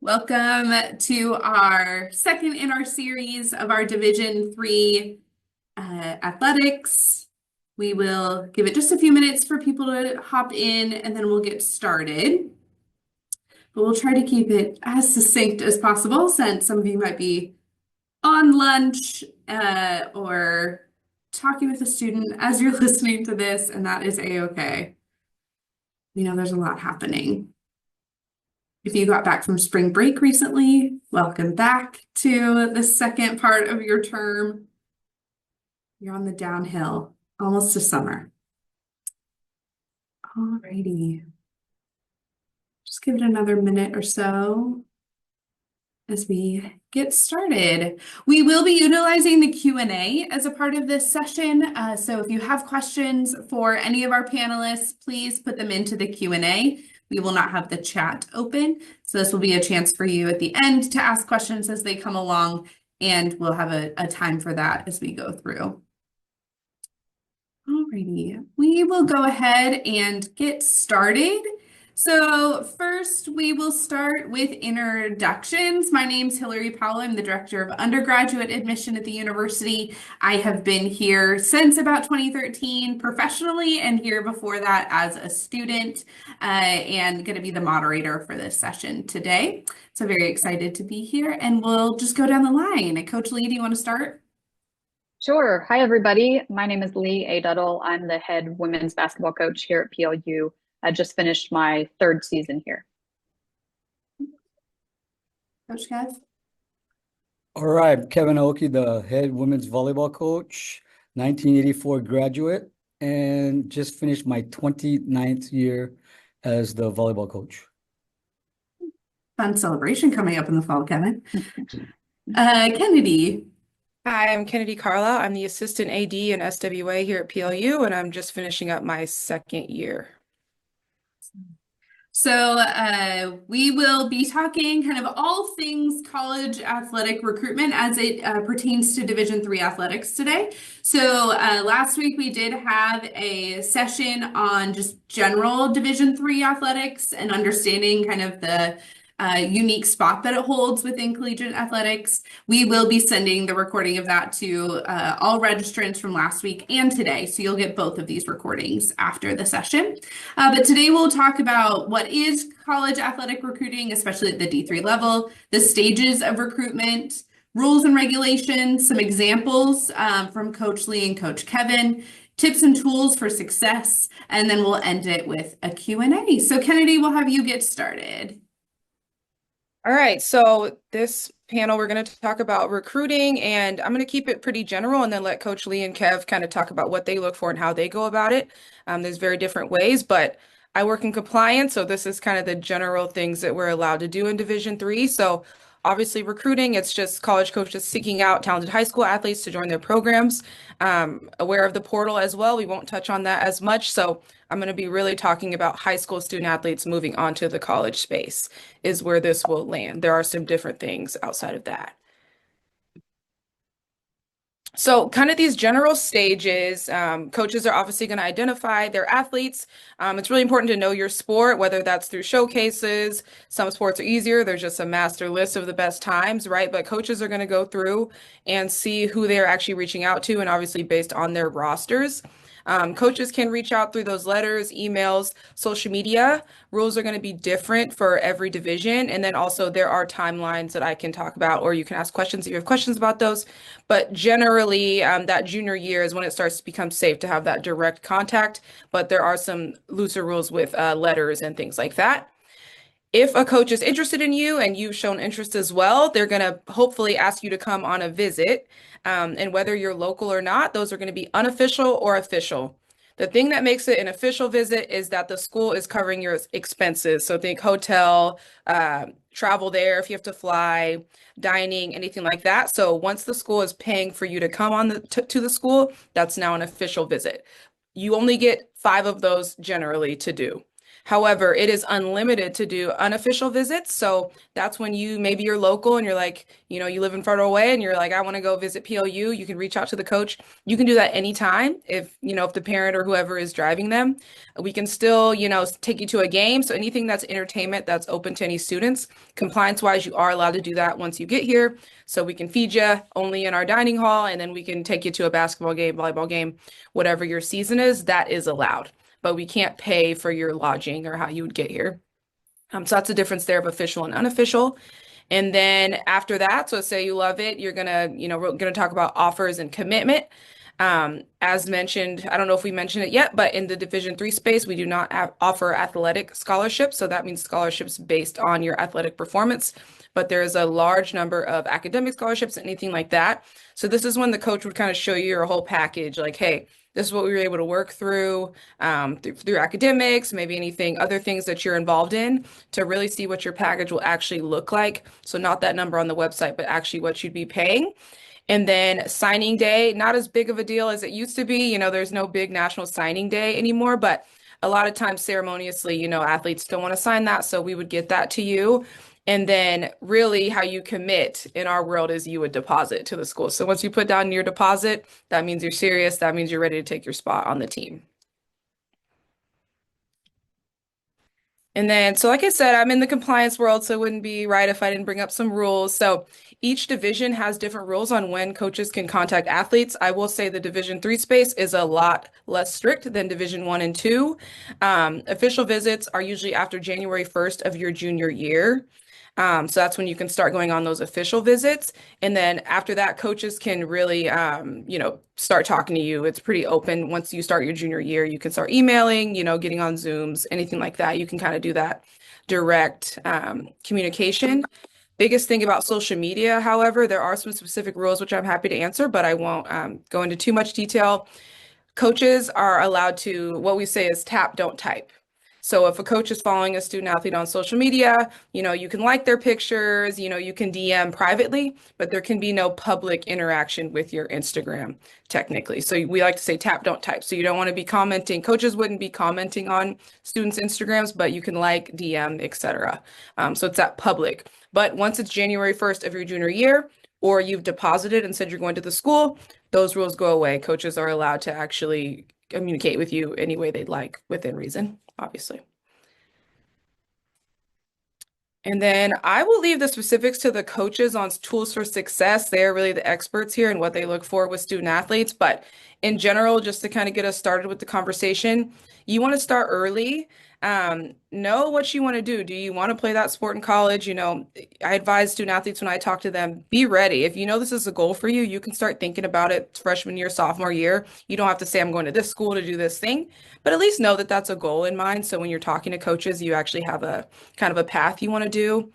Welcome to our second in our series of our Division 3 athletics. We will give it just a few minutes for people to hop in and then we'll get started. But we'll try to keep it as succinct as possible since some of you might be on lunch or talking with a student as you're listening to this, and that is a-okay. We know there's a lot happening. If you got back from spring break recently, welcome back to the second part of your term. You're on the downhill, almost to summer. Alrighty. Just give it another minute or so as we get started. We will be utilizing the Q&A as a part of this session. So if you have questions for any of our panelists, please put them into the Q&A. We will not have the chat open. So this will be a chance for you at the end to ask questions as they come along, and we'll have a time for that as we go through. Alrighty, we will go ahead and get started. So first, we will start with introductions. My name's Hillary Powell. I'm the Director of Undergraduate Admission at the university. I have been here since about 2013 professionally, and here before that as a student, and going to be the moderator for this session today. So very excited to be here, and we'll just go down the line. Coach Lee, do you want to start? Sure. Hi, everybody. My name is Lee A. Duddle. I'm the head women's basketball coach here at PLU. I just finished my third season here. Coach Kev? All right, Kevin Aoki, the head women's volleyball coach, 1984 graduate, and just finished my 29th year as the volleyball coach. Fun celebration coming up in the fall, Kevin. Kennedy. Hi, I'm Kennedy Carla. I'm the assistant AD and SWA here at PLU, and I'm just finishing up my second year. So we will be talking kind of all things college athletic recruitment as it pertains to Division 3 athletics today. So last week we did have a session on just general Division 3 athletics and understanding kind of the unique spot that it holds within collegiate athletics. We will be sending the recording of that to all registrants from last week and today. So you'll get both of these recordings after the session. But today we'll talk about what is college athletic recruiting, especially at the D3 level, the stages of recruitment, rules and regulations, some examples from Coach Lee and Coach Kevin, tips and tools for success, and then we'll end it with a Q&A. So Kennedy, we'll have you get started. All right, so this panel, we're going to talk about recruiting, and I'm going to keep it pretty general and then let Coach Lee and Kev kind of talk about what they look for and how they go about it. There's very different ways, but I work in compliance, so this is kind of the general things that we're allowed to do in Division 3. So obviously recruiting, it's just college coaches seeking out talented high school athletes to join their programs. Aware of the portal as well. We won't touch on that as much. So I'm going to be really talking about high school student athletes moving on to the college space is where this will land. There are some different things outside of that. So kind of these general stages, coaches are obviously going to identify their athletes. It's really important to know your sport, whether that's through showcases. Some sports are easier. There's just a master list of the best times, right? But coaches are going to go through and see who they're actually reaching out to, and obviously based on their rosters. Coaches can reach out through those letters, emails, social media. Rules are going to be different for every division. And then also there are timelines that I can talk about, or you can ask questions if you have questions about those. But generally, that junior year is when it starts to become safe to have that direct contact. But there are some looser rules with letters and things like that. If a coach is interested in you and you've shown interest as well, they're going to hopefully ask you to come on a visit. And whether you're local or not, those are going to be unofficial or official. The thing that makes it an official visit is that the school is covering your expenses. So think hotel, travel there if you have to fly, dining, anything like that. So once the school is paying for you to come on to the school, that's now an official visit. You only get 5 of those generally to do. However, it is unlimited to do unofficial visits. So that's when maybe you're local and you're like, you live in further away and you're like, I want to go visit PLU. You can reach out to the coach. You can do that anytime if the parent or whoever is driving them. We can still, take you to a game. So anything that's entertainment that's open to any students, compliance wise, you are allowed to do that once you get here. So we can feed you only in our dining hall, and then we can take you to a basketball game, volleyball game, whatever your season is, that is allowed. But we can't pay for your lodging or how you would get here. So that's the difference there of official and unofficial. And then after that, so say you love it, we're gonna talk about offers and commitment. As mentioned, I don't know if we mentioned it yet, but in the Division III space, we do not offer athletic scholarships. So that means scholarships based on your athletic performance. But there's a large number of academic scholarships, anything like that. So this is when the coach would kind of show you your whole package, like, hey, this is what we were able to work through, through academics, maybe other things that you're involved in, to really see what your package will actually look like. So not that number on the website, but actually what you'd be paying. And then signing day, not as big of a deal as it used to be. There's no big national signing day anymore, but a lot of times ceremoniously, athletes don't want to sign that. So we would get that to you. And then really how you commit in our world is you would deposit to the school. So once you put down your deposit, that means you're serious. That means you're ready to take your spot on the team. And then, so like I said, I'm in the compliance world, so it wouldn't be right if I didn't bring up some rules. So each division has different rules on when coaches can contact athletes. I will say the Division III space is a lot less strict than Division I and II. Official visits are usually after January 1st of your junior year. So that's when you can start going on those official visits. And then after that, coaches can really, start talking to you. It's pretty open. Once you start your junior year, you can start emailing, getting on Zooms, anything like that. You can kind of do that direct communication. Biggest thing about social media, however, there are some specific rules, which I'm happy to answer, but I won't go into too much detail. Coaches are allowed to, what we say is tap, don't type. So if a coach is following a student athlete on social media, you can like their pictures, you can DM privately, but there can be no public interaction with your Instagram technically. So we like to say tap, don't type. So you don't want to be commenting. Coaches wouldn't be commenting on students' Instagrams, but you can like, DM, etc. So it's that public. But once it's January 1st of your junior year, or you've deposited and said you're going to the school, those rules go away. Coaches are allowed to actually communicate with you any way they'd like within reason, obviously. And then I will leave the specifics to the coaches on tools for success. They are really the experts here and what they look for with student athletes. But in general, just to kind of get us started with the conversation, you want to start early. Know what you want to do. Do you want to play that sport in college? I advise student athletes when I talk to them, be ready. If you know this is a goal for you, you can start thinking about it freshman year, sophomore year. You don't have to say, I'm going to this school to do this thing, but at least know that that's a goal in mind. So when you're talking to coaches, you actually have a kind of a path you want to do.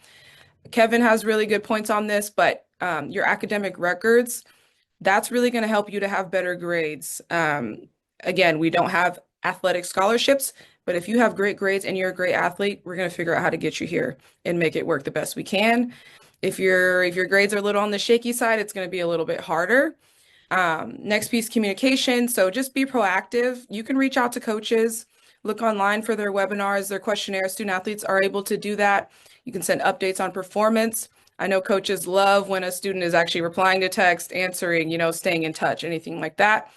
Kevin has really good points on this, but your academic records, that's really going to help you to have better grades. Again, we don't have athletic scholarships, but if you have great grades and you're a great athlete, we're going to figure out how to get you here and make it work the best we can. If your grades are a little on the shaky side, it's going to be a little bit harder. Next piece, communication. So just be proactive. You can reach out to coaches, look online for their webinars, their questionnaires. Student athletes are able to do that. You can send updates on performance. I know coaches love when a student is actually replying to text, answering, staying in touch, anything like that.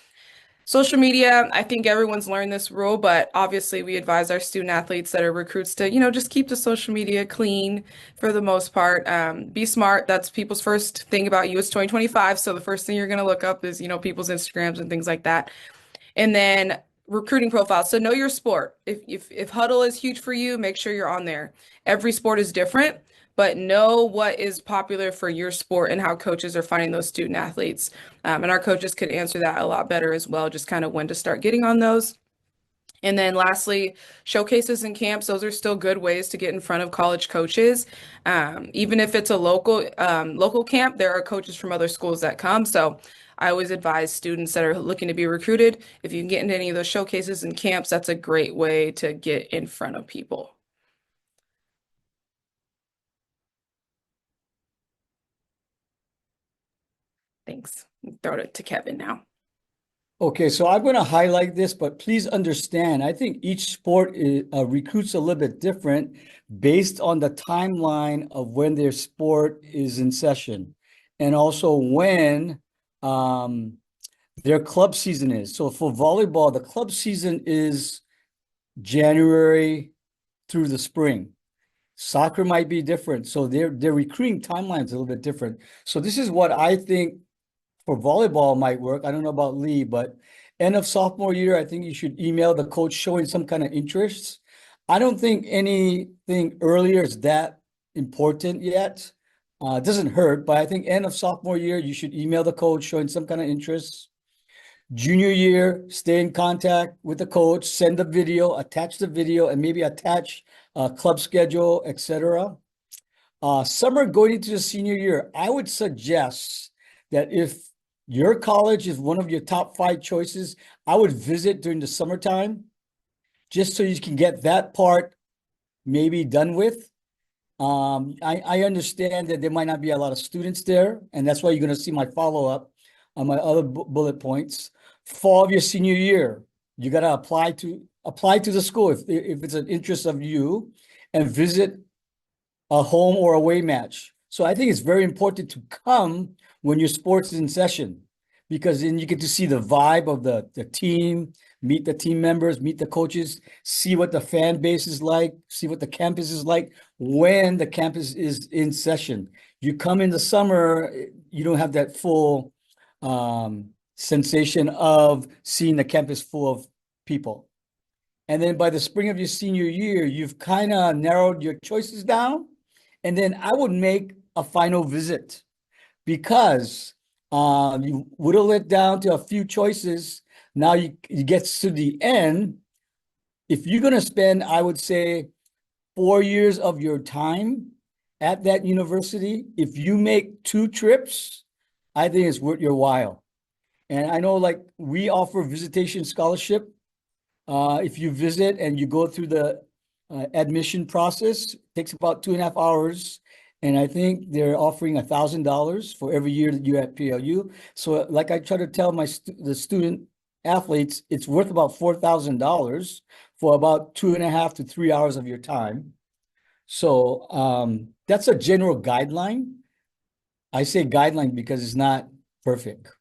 Social media, I think everyone's learned this rule, but obviously we advise our student athletes that are recruits to, just keep the social media clean for the most part. Be smart. That's people's first thing about you. It's 2025. So the first thing you're going to look up is, people's Instagrams and things like that. And then recruiting profiles. So know your sport. If huddle is huge for you, make sure you're on there. Every sport is different, but know what is popular for your sport and how coaches are finding those student athletes. And our coaches could answer that a lot better as well, just kind of when to start getting on those. And then lastly, showcases and camps, those are still good ways to get in front of college coaches. Even if it's a local camp, there are coaches from other schools that come. So I always advise students that are looking to be recruited, if you can get into any of those showcases and camps, that's a great way to get in front of people. Thanks. Throw it to Kevin now. Okay, so I'm going to highlight this, but please understand, I think each sport recruits a little bit different based on the timeline of when their sport is in session and also when their club season is. So for volleyball, the club season is January through the spring. Soccer might be different. So their recruiting timeline is a little bit different. So this is what I think for volleyball might work. I don't know about Lee, but end of sophomore year, I think you should email the coach showing some kind of interest. I don't think anything earlier is that important yet. It doesn't hurt, but I think end of sophomore year, you should email the coach showing some kind of interest. Junior year, stay in contact with the coach, send the video, attach the video, and maybe attach a club schedule, etc. Summer going into the senior year, I would suggest that if your college is one of your top 5 choices, I would visit during the summertime, just so you can get that part maybe done with. I understand that there might not be a lot of students there, and that's why you're going to see my follow-up on my other bullet points. Fall of your senior year, you got to apply to the school if it's an interest of you, and visit a home or away match. So I think it's very important to come when your sports is in session, because then you get to see the vibe of the team, meet the team members, meet the coaches, see what the fan base is like, see what the campus is like when the campus is in session. You come in the summer, you don't have that full sensation of seeing the campus full of people. And then by the spring of your senior year, you've kind of narrowed your choices down. And then I would make a final visit, because you whittle it down to a few choices. Now you get to the end. If you're going to spend, I would say, 4 years of your time at that university, if you make 2 trips, I think it's worth your while. And I know, like, we offer visitation scholarship. If you visit and you go through the admission process, it takes about 2.5 hours. And I think they're offering $1,000 for every year that you're at PLU. So like I try to tell the student athletes, it's worth about $4,000 for about 2.5 to 3 hours of your time. So that's a general guideline. I say guideline because it's not perfect.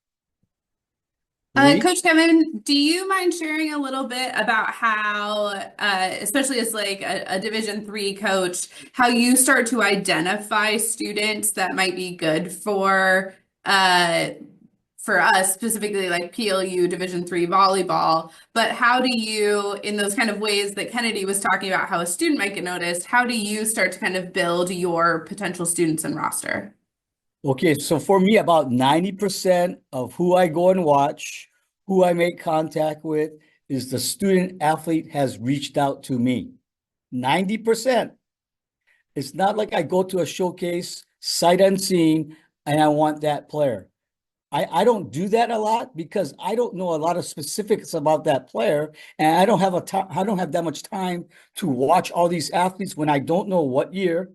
Coach Kevin, do you mind sharing a little bit about how, especially as like a Division III coach, how you start to identify students that might be good for us, specifically like PLU Division III volleyball, but how do you, in those kind of ways that Kennedy was talking about how a student might get noticed, how do you start to kind of build your potential students and roster? Okay, so for me, about 90% of who I go and watch, who I make contact with, is the student athlete has reached out to me. 90%. It's not like I go to a showcase, sight unseen, and I want that player. I don't do that a lot because I don't know a lot of specifics about that player, and I don't have that much time to watch all these athletes when I don't know what year,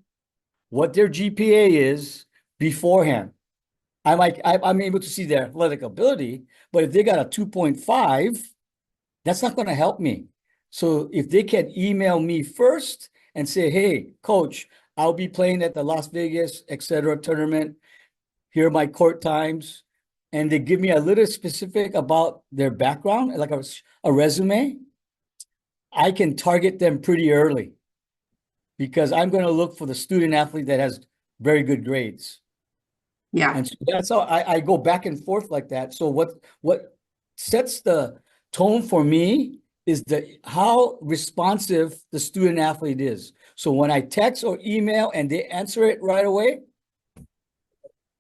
what their GPA is beforehand. I'm able to see their athletic ability, but if they got a 2.5, that's not going to help me. So if they can email me first and say, hey, coach, I'll be playing at the Las Vegas, etc. tournament. Here are my court times. And they give me a little specific about their background, like a resume, I can target them pretty early, because I'm going to look for the student athlete that has very good grades. Yeah. And so that's how I go back and forth like that. So what sets the tone for me is how responsive the student athlete is. So when I text or email and they answer it right away,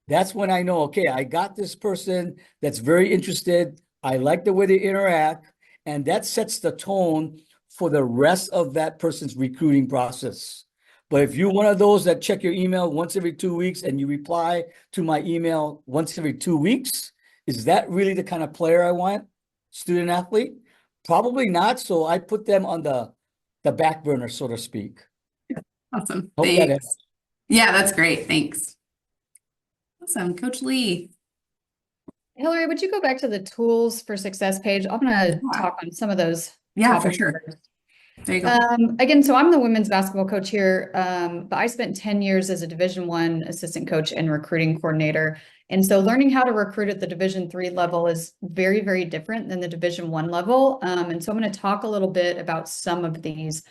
that's when I know, okay, I got this person that's very interested. I like the way they interact, and that sets the tone for the rest of that person's recruiting process. But if you're one of those that check your email once every 2 weeks and you reply to my email once every 2 weeks, is that really the kind of player I want? Student athlete? Probably not. So I put them on the back burner, so to speak. Awesome. Hope that Thanks. Yeah, that's great. Thanks. Awesome. Coach Lee. Hillary, would you go back to the tools for success page? I'm going to talk on some of those Yeah, for topics sure. first. There you go. Again, so I'm the women's basketball coach here, but I spent 10 years as a Division I assistant coach and recruiting coordinator. And so learning how to recruit at the Division III level is very, very different than the Division I level. And so I'm going to talk a little bit about some of these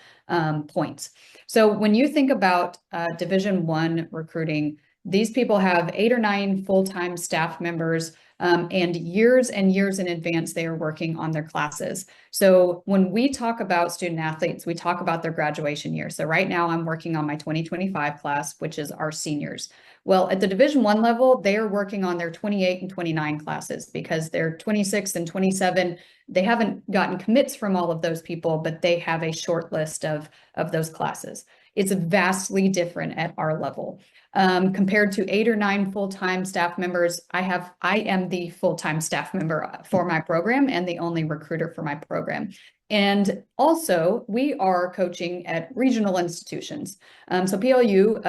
points. So when you think about Division I recruiting, these people have 8 or 9 full-time staff members, and years in advance, they are working on their classes. So when we talk about student athletes, we talk about their graduation year. So right now I'm working on my 2025 class, which is our seniors. Well, at the Division I level, they are working on their 28 and 29 classes because they're 26 and 27. They haven't gotten commits from all of those people, but they have a short list of those classes. It's vastly different at our level. Compared to 8 or 9 full-time staff members, I am the full-time staff member for my program and the only recruiter for my program. And also, we are coaching at regional institutions. So PLU,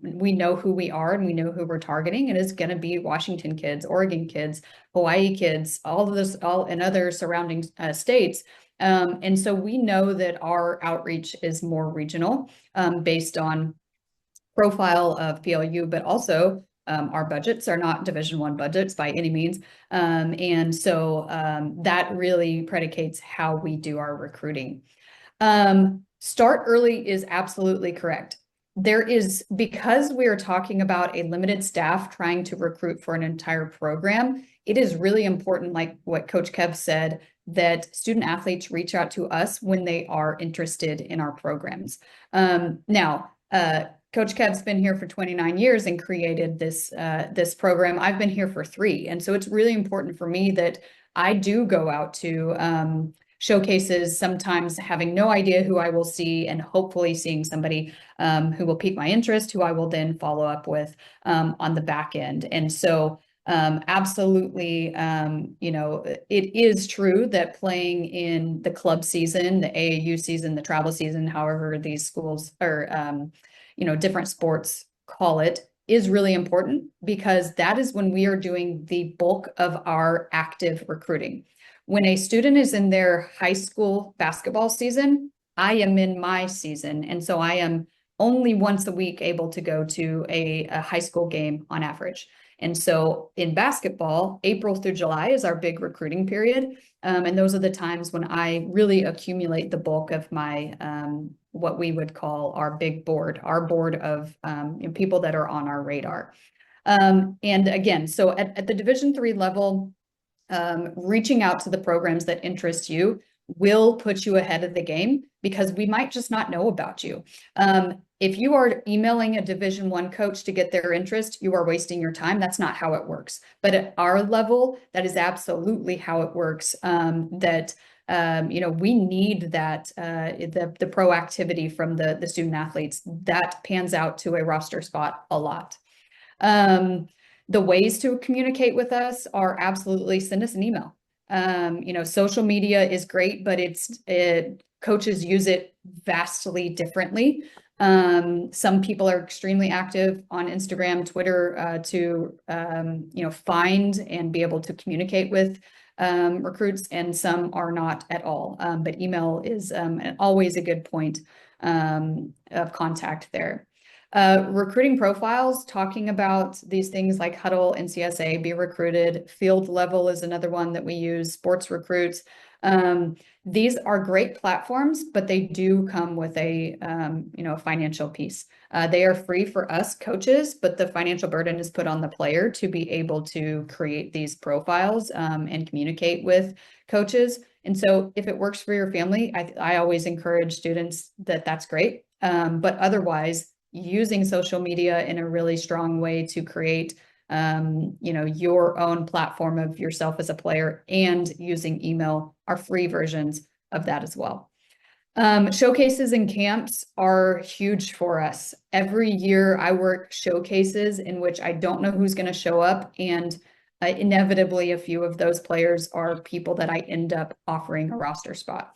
we know who we are and we know who we're targeting. It is going to be Washington kids, Oregon kids, Hawaii kids, all of this, all in other surrounding states. And so we know that our outreach is more regional, based on profile of PLU, but also our budgets are not Division I budgets by any means. And so that really predicates how we do our recruiting. Start early is absolutely correct. Because we are talking about a limited staff trying to recruit for an entire program, it is really important, like what Coach Kev said, that student athletes reach out to us when they are interested in our programs. Now, Coach Kev's been here for 29 years and created this program. I've been here for 3. And so it's really important for me that I do go out to showcases, sometimes having no idea who I will see and hopefully seeing somebody who will pique my interest, who I will then follow up with on the back end. And so absolutely, it is true that playing in the club season, the AAU season, the travel season, however these schools or different sports call it, is really important because that is when we are doing the bulk of our active recruiting. When a student is in their high school basketball season, I am in my season. And so I am only once a week able to go to a high school game on average. And so in basketball, April through July is our big recruiting period. And those are the times when I really accumulate the bulk of my what we would call our big board, our board of people that are on our radar. And again, so at the Division III level, reaching out to the programs that interest you will put you ahead of the game because we might just not know about you. If you are emailing a Division I coach to get their interest, you are wasting your time. That's not how it works. But at our level, that is absolutely how it works. We need that, the proactivity from the student athletes. That pans out to a roster spot a lot. The ways to communicate with us are absolutely send us an email. Social media is great, but coaches use it vastly differently. Some people are extremely active on Instagram, Twitter, to find and be able to communicate with recruits, and some are not at all. But email is always a good point of contact there. Recruiting profiles, talking about these things like Huddle, NCSA, Be Recruited. Field Level is another one that we use, Sports Recruits. These are great platforms, but they do come with a financial piece. They are free for us coaches, but the financial burden is put on the player to be able to create these profiles and communicate with coaches. And so if it works for your family, I always encourage students that's great. But otherwise, using social media in a really strong way to create your own platform of yourself as a player, and using email are free versions of that as well. Showcases and camps are huge for us. Every year I work showcases in which I don't know who's going to show up, and inevitably a few of those players are people that I end up offering a roster spot.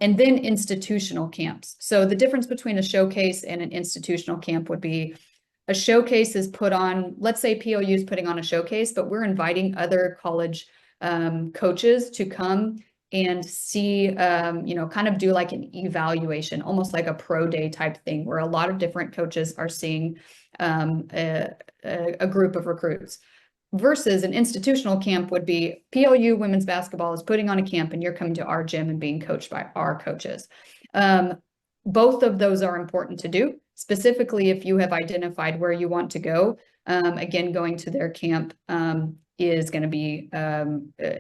And then institutional camps. So the difference between a showcase and an institutional camp would be a showcase is put on, let's say PLU is putting on a showcase, but we're inviting other college coaches to come and see, kind of do like an evaluation, almost like a pro day type thing, where a lot of different coaches are seeing a group of recruits. Versus an institutional camp would be PLU women's basketball is putting on a camp and you're coming to our gym and being coached by our coaches. Both of those are important to do, specifically if you have identified where you want to go. Again, going to their camp is going to be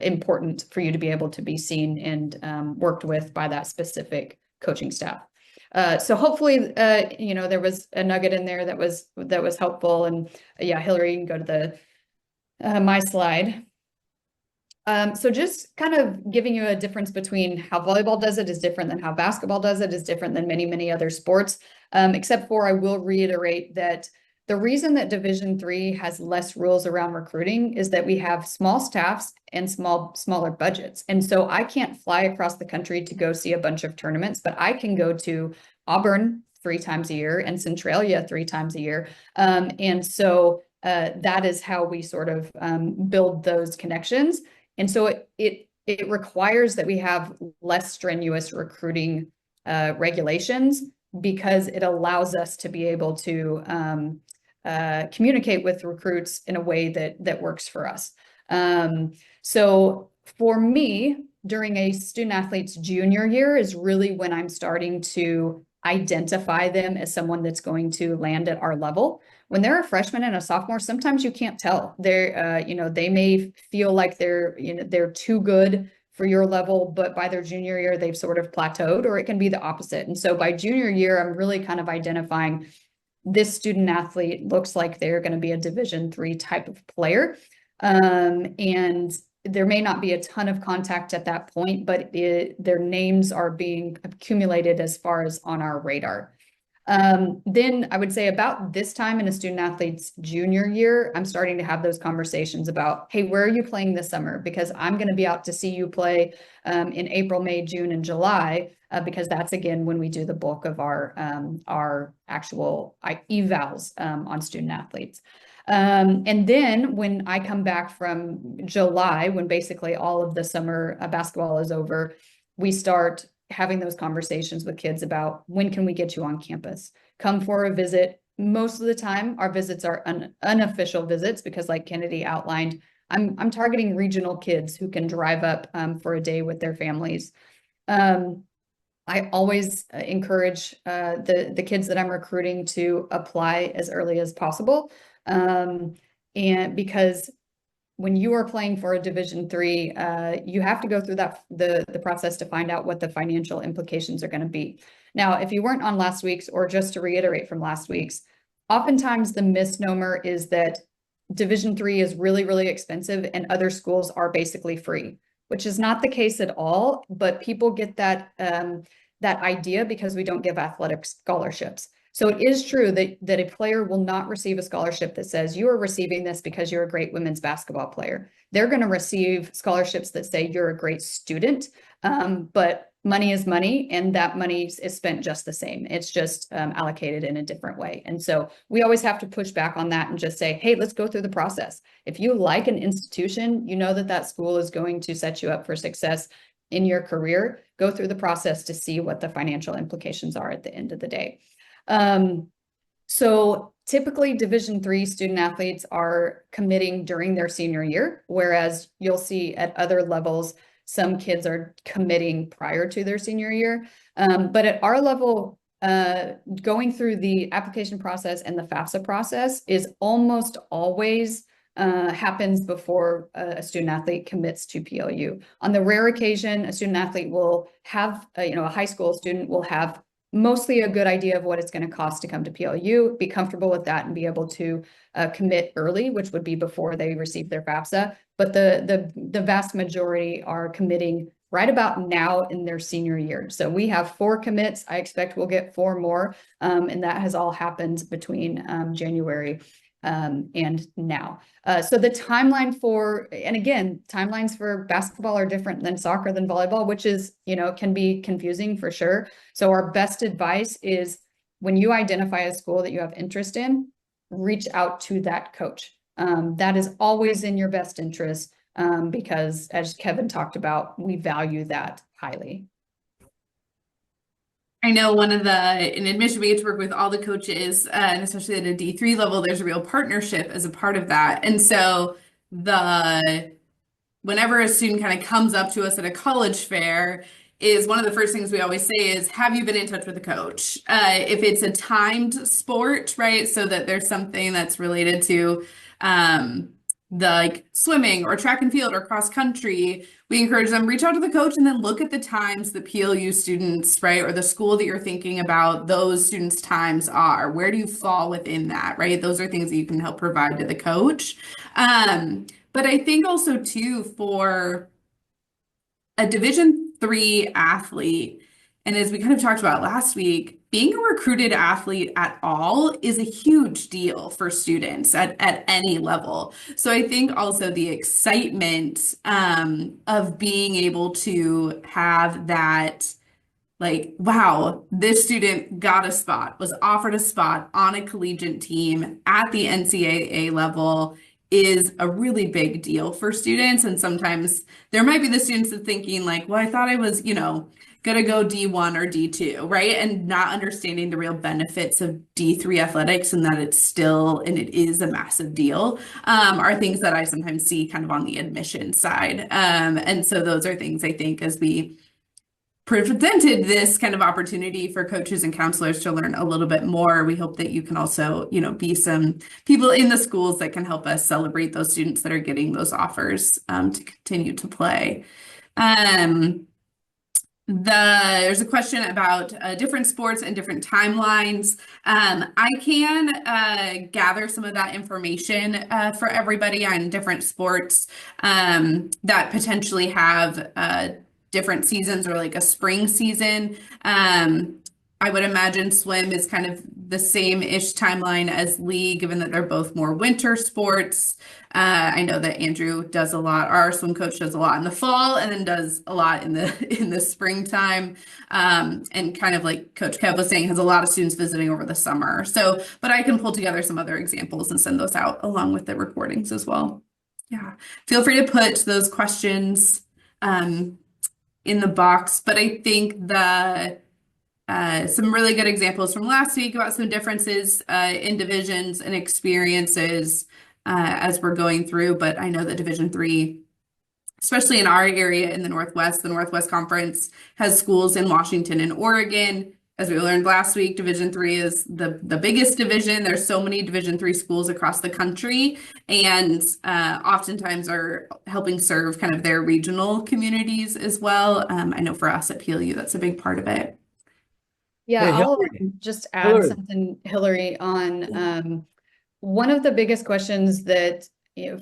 important for you to be able to be seen and worked with by that specific coaching staff. So hopefully, there was a nugget in there that was helpful. And yeah, Hillary, you can go to the my slide. So just kind of giving you a difference between how volleyball does it is different than how basketball does it is different than many, many other sports, except for I will reiterate that the reason that Division III has less rules around recruiting is that we have small staffs and smaller budgets. And so I can't fly across the country to go see a bunch of tournaments, but I can go to Auburn 3 times a year and Centralia 3 times a year. And so that is how we sort of build those connections. And so it requires that we have less strenuous recruiting regulations, because it allows us to be able to communicate with recruits in a way that works for us. So for me, during a student athlete's junior year is really when I'm starting to identify them as someone that's going to land at our level. When they're a freshman and a sophomore, sometimes you can't tell. They're, they may feel like they're too good for your level, but by their junior year, they've sort of plateaued, or it can be the opposite. And so by junior year, I'm really kind of identifying this student athlete looks like they're going to be a Division III type of player. And there may not be a ton of contact at that point, but their names are being accumulated as far as on our radar. Then I would say about this time in a student athlete's junior year, I'm starting to have those conversations about, hey, where are you playing this summer? Because I'm going to be out to see you play in April, May, June, and July, because that's again when we do the bulk of our actual evals on student athletes. And then when I come back from July, when basically all of the summer basketball is over, we start having those conversations with kids about when can we get you on campus? Come for a visit. Most of the time, our visits are unofficial visits because, like Kennedy outlined, I'm targeting regional kids who can drive up for a day with their families. I always encourage the kids that I'm recruiting to apply as early as possible. And because when you are playing for a Division III, you have to go through the process to find out what the financial implications are going to be. Now, if you weren't on last week's, or just to reiterate from last week's, oftentimes the misnomer is that Division III is really, really expensive and other schools are basically free, which is not the case at all. But people get that idea because we don't give athletic scholarships. So it is true that a player will not receive a scholarship that says you are receiving this because you're a great women's basketball player. They're going to receive scholarships that say you're a great student, but money is money, and that money is spent just the same. It's just allocated in a different way. And so we always have to push back on that and just say, hey, let's go through the process. If you like an institution, you know that school is going to set you up for success in your career. Go through the process to see what the financial implications are at the end of the day. So typically Division III student athletes are committing during their senior year, whereas you'll see at other levels, some kids are committing prior to their senior year. But at our level, going through the application process and the FAFSA process is almost always happens before a student athlete commits to PLU. On the rare occasion, a student athlete will have, a high school student will have mostly a good idea of what it's going to cost to come to PLU, be comfortable with that, and be able to commit early, which would be before they receive their FAFSA. But the vast majority are committing right about now in their senior year. So we have 4 commits. I expect we'll get 4 more, and that has all happened between January and now. So the timeline timelines for basketball are different than soccer, than volleyball, which is, can be confusing for sure. So our best advice is when you identify a school that you have interest in, reach out to that coach. That is always in your best interest, because as Kevin talked about, we value that highly. I know in admission, we get to work with all the coaches, and especially at a D3 level, there's a real partnership as a part of that. And so whenever a student kind of comes up to us at a college fair, is one of the first things we always say is, have you been in touch with a coach? If it's a timed sport, right? So that there's something that's related to the like swimming or track and field or cross country, we encourage them reach out to the coach and then look at the times the PLU students, right, or the school that you're thinking about, those students' times are. Where do you fall within that, right? Those are things that you can help provide to the coach. But I think also too, for a Division III athlete, and as we kind of talked about last week, being a recruited athlete at all is a huge deal for students at any level. So I think also the excitement of being able to have that, like, wow, this student got a spot, was offered a spot on a collegiate team at the NCAA level, is a really big deal for students. And sometimes there might be the students that thinking like, well, I thought I was, gonna go D1 or D2, right? And not understanding the real benefits of D3 athletics and that it is a massive deal, are things that I sometimes see kind of on the admission side. And so those are things I think, as we presented this kind of opportunity for coaches and counselors to learn a little bit more, we hope that you can also, be some people in the schools that can help us celebrate those students that are getting those offers to continue to play. There's a question about different sports and different timelines. I can gather some of that information for everybody on different sports that potentially have different seasons or like a spring season. I would imagine swim is kind of the same-ish timeline as league, given that they're both more winter sports. I know that Andrew does a lot, our swim coach does a lot in the fall and then does a lot in the springtime. And kind of like Coach Kev was saying, has a lot of students visiting over the summer. So, but I can pull together some other examples and send those out along with the recordings as well. Yeah, feel free to put those questions in the box, but I think some really good examples from last week about some differences in divisions and experiences as we're going through. But I know that Division III, especially in our area in the Northwest Conference has schools in Washington and Oregon. As we learned last week, Division III is the biggest division. There's so many Division III schools across the country, and oftentimes are helping serve kind of their regional communities as well. I know for us at PLU, that's a big part of it. Yeah, Hey, I'll Hillary. just add Hillary. something, Hillary, on one of the biggest questions that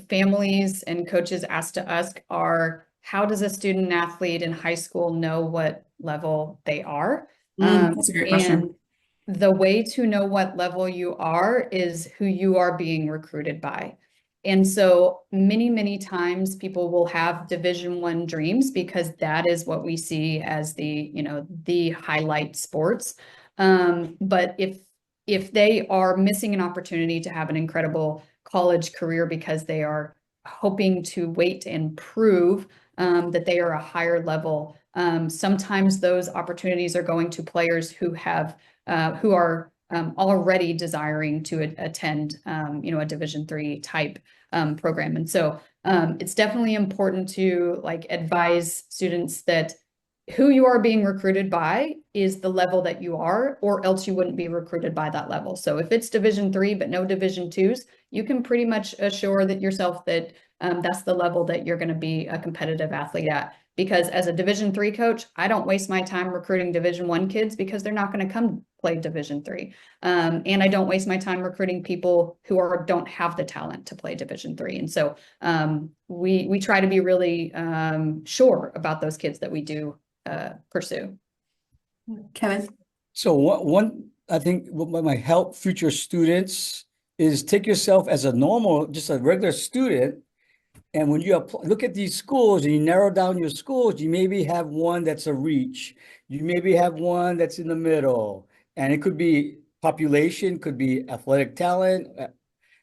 families and coaches ask to us are, how does a student athlete in high school know what level they are? That's a great question. And the way to know what level you are is who you are being recruited by. And so many times people will have Division I dreams because that is what we see as the highlight sports. But if they are missing an opportunity to have an incredible college career because they are hoping to wait and prove that they are a higher level, sometimes those opportunities are going to players who are already desiring to attend, a Division III type program. And so it's definitely important to advise students that who you are being recruited by is the level that you are, or else you wouldn't be recruited by that level. So if it's Division III, but no Division IIs, you can pretty much assure that yourself that that's the level that you're going to be a competitive athlete at. Because as a Division III coach, I don't waste my time recruiting Division I kids because they're not going to come play Division III. And I don't waste my time recruiting people who don't have the talent to play Division III. And so we try to be really sure about those kids that we do pursue. Kevin? So one, I think what might help future students is take yourself as just a regular student. And when you look at these schools and you narrow down your schools, you maybe have one that's a reach. You maybe have one that's in the middle. And it could be population, could be athletic talent,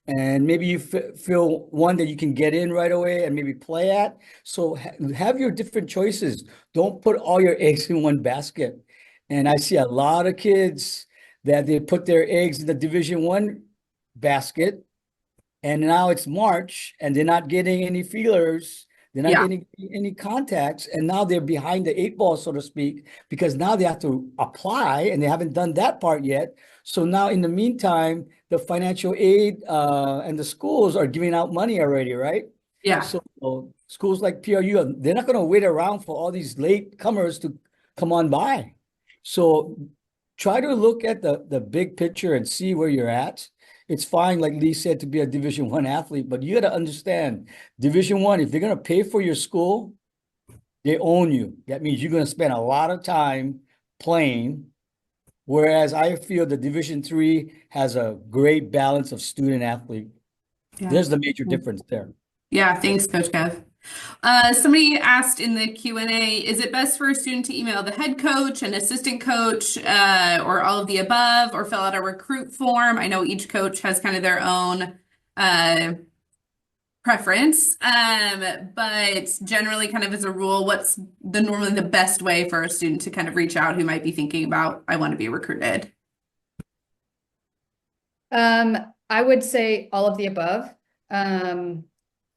and maybe you feel one that you can get in right away and maybe play at. So have your different choices. Don't put all your eggs in one basket. And I see a lot of kids that they put their eggs in the Division I basket, and now it's March and they're not getting any feelers. They're not Yeah. getting any contacts, and now they're behind the eight ball, so to speak, because now they have to apply and they haven't done that part yet. So now in the meantime, the financial aid and the schools are giving out money already, right? Yeah. So schools like PLU, they're not going to wait around for all these late comers to come on by. So try to look at the big picture and see where you're at. It's fine, like Lee said, to be a Division I athlete, but you got to understand, Division I, if they're going to pay for your school, they own you. That means you're going to spend a lot of time playing. Whereas I feel the Division III has a great balance of student athlete. Yeah. There's the major difference there. Yeah, thanks, Coach Kev. Somebody asked in the Q&A, is it best for a student to email the head coach, an assistant coach, or all of the above, or fill out a recruit form? I know each coach has kind of their own preference, but generally kind of as a rule, what's normally the best way for a student to kind of reach out who might be thinking about, I want to be recruited? I would say all of the above.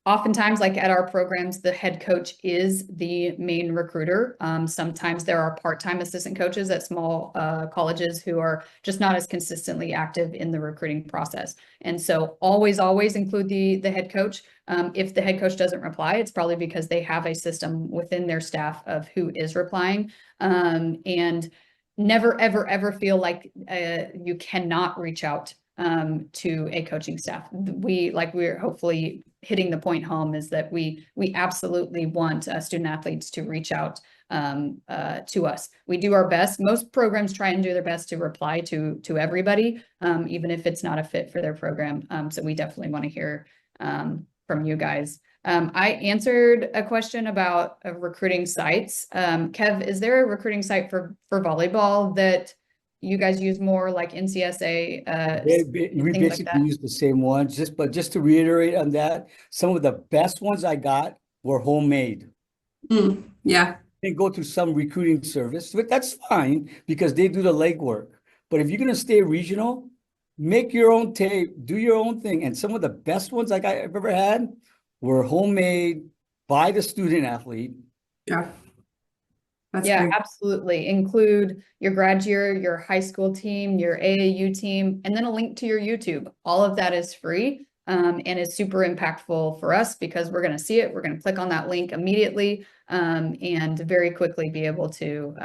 Oftentimes, like at our programs, the head coach is the main recruiter. Sometimes there are part-time assistant coaches at small colleges who are just not as consistently active in the recruiting process. And so always include the head coach. If the head coach doesn't reply, it's probably because they have a system within their staff of who is replying. And never, ever feel like you cannot reach out to a coaching staff. We're hopefully hitting the point home is that we absolutely want student athletes to reach out to us. We do our best. Most programs try and do their best to reply to everybody, even if it's not a fit for their program. So we definitely want to hear from you guys. I answered a question about recruiting sites. Kev, is there a recruiting site for volleyball that you guys use more, like NCSA? We basically use the same ones. Just to reiterate on that, some of the best ones I got were homemade. Yeah. They go to some recruiting service, but that's fine because they do the legwork. But if you're going to stay regional, make your own tape, do your own thing. And some of the best ones like I've ever had were homemade by the student athlete. Yeah. That's yeah, great. Absolutely. Include your grad year, your high school team, your AAU team, and then a link to your YouTube. All of that is free and is super impactful for us because we're going to see it. We're going to click on that link immediately and very quickly be able to,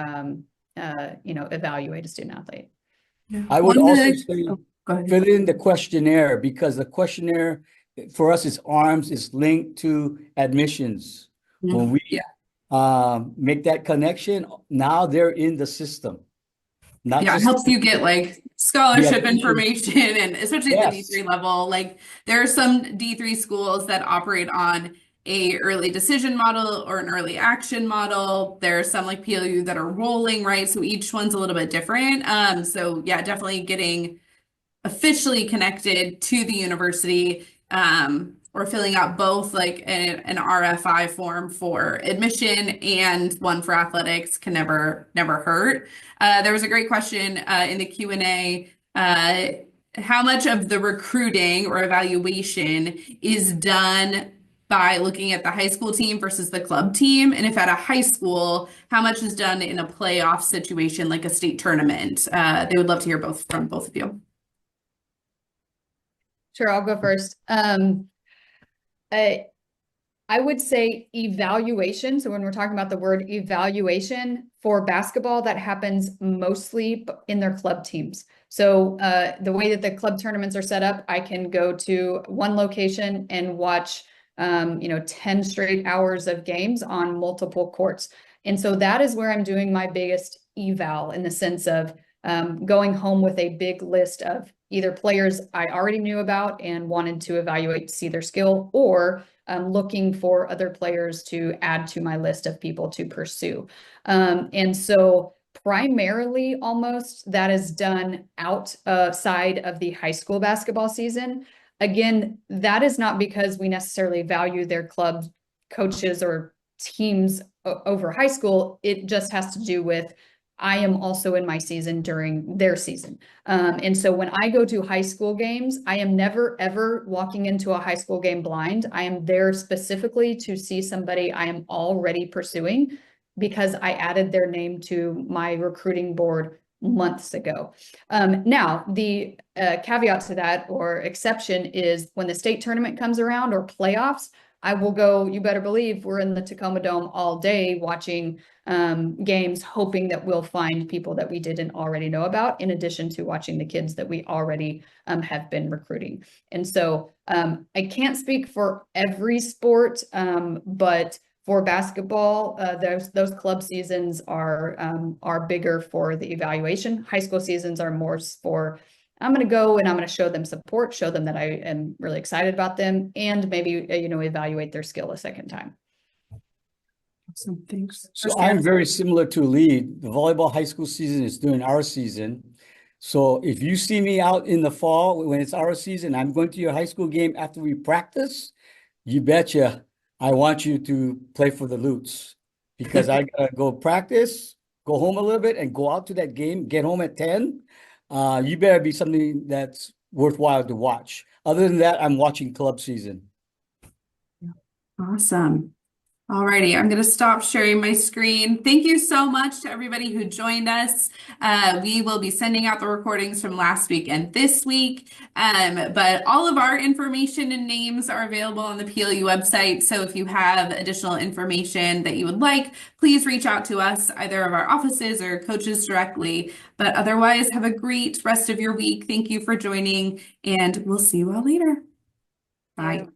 evaluate a student athlete. Yeah. I would also say fill in the questionnaire because the questionnaire for us is ARMS is linked to admissions. When we make that connection, now they're in the system. It helps you get like scholarship information, and especially at the D3 level. Like there are some D3 schools that operate on a early decision model or an early action model. There are some like PLU that are rolling, right? So each one's a little bit different. So yeah, definitely getting officially connected to the university, or filling out both like an RFI form for admission and one for athletics can never hurt. There was a great question in the Q&A. How much of the recruiting or evaluation is done by looking at the high school team versus the club team? And if at a high school, how much is done in a playoff situation like a state tournament? They would love to hear from both of you. Sure, I'll go first. I would say evaluation. So when we're talking about the word evaluation for basketball, that happens mostly in their club teams. So the way that the club tournaments are set up, I can go to one location and watch 10 straight hours of games on multiple courts. And so that is where I'm doing my biggest eval in the sense of going home with a big list of either players I already knew about and wanted to evaluate to see their skill, or looking for other players to add to my list of people to pursue. And so primarily almost that is done outside of the high school basketball season. Again, that is not because we necessarily value their club coaches or teams over high school. It just has to do with I am also in my season during their season. And so when I go to high school games, I am never, ever walking into a high school game blind. I am there specifically to see somebody I am already pursuing because I added their name to my recruiting board months ago. Now, the caveat to that or exception is when the state tournament comes around or playoffs, I will go, you better believe we're in the Tacoma Dome all day watching games, hoping that we'll find people that we didn't already know about, in addition to watching the kids that we already have been recruiting. And so I can't speak for every sport, but for basketball, those club seasons are bigger for the evaluation. High school seasons are more for I'm going to go and I'm going to show them support, show them that I am really excited about them, and maybe evaluate their skill a second time. Awesome, thanks. So I'm very similar to Lee. The volleyball high school season is during our season. So if you see me out in the fall when it's our season, I'm going to your high school game after we practice, you betcha I want you to play for the Lutes because I gotta go practice, go home a little bit, and go out to that game, get home at 10. You better be something that's worthwhile to watch. Other than that, I'm watching club season. Awesome. Alrighty, I'm going to stop sharing my screen. Thank you so much to everybody who joined us. We will be sending out the recordings from last week and this week, but all of our information and names are available on the PLU website. So if you have additional information that you would like, please reach out to us, either of our offices or coaches directly. But otherwise, have a great rest of your week. Thank you for joining, and we'll see you all later. Bye.